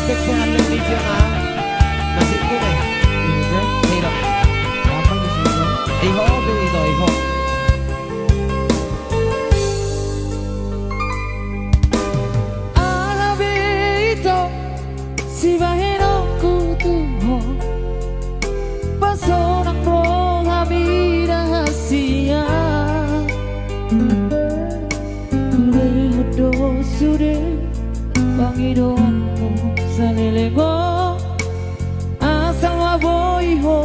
aspek pengadilan nasional masih kurang. Ini dong. Apa di sini? Iho tuh iho. Alabito si baheno kutuho pasonang rohami rahasia Kurehodo sude pangidoanmu salilego asal waboiho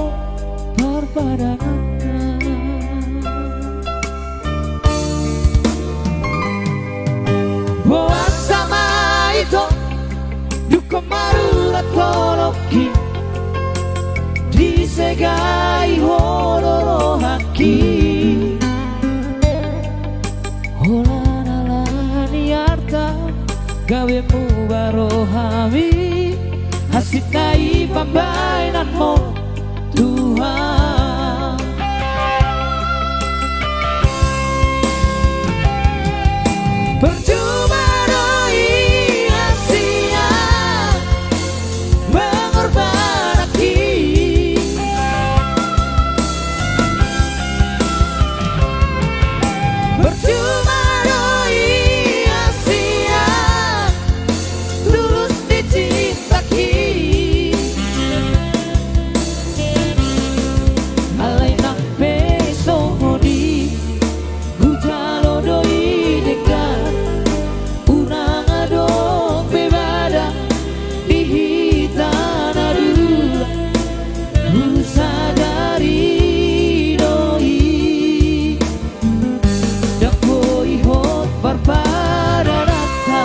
parpadangan Boa sama itu duka marurat koloki disegai hororo haki holanalani arta gawemu barohami hasitai pambainanmu Tuhan percuma doi sia mengorban hati percuma doi sia tulus dicintaki alai nang peso di hujalo doi dekat unang adong bebada di hitan adula sadari doi dak boy hot barbaranata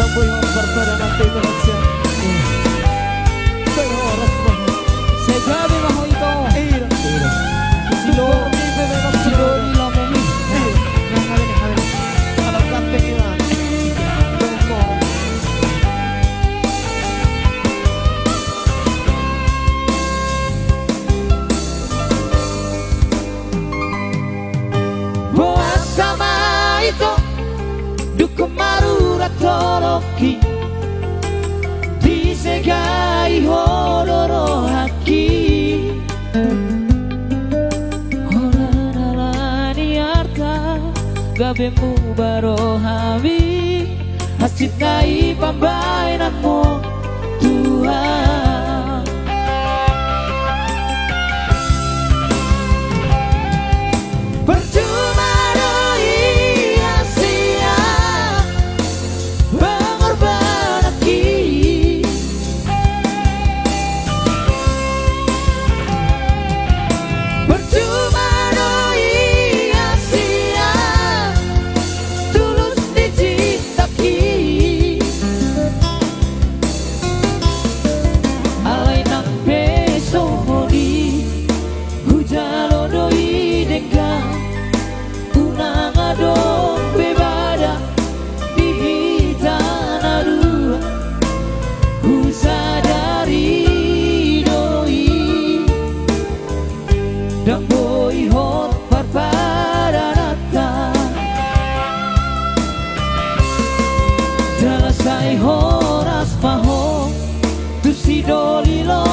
Tak boleh berpada nanti terasa. Saya harus saya jadi maho ito Silo ni bebek silo nila mo mi Kalau kante kita. Boa sama itu duka marurat toloki disegai hororo haki horanalani arta gabemu barohami hasitai pambainanmu Tuhan percuma doi sia mengorban hati percuma doi sia tulus dicintaki alai nang peso di hujalo doi denggang unang adong bebada di hitan adua sadari doi dak boy hot parpadanata jalasai horas paho tu si dolilo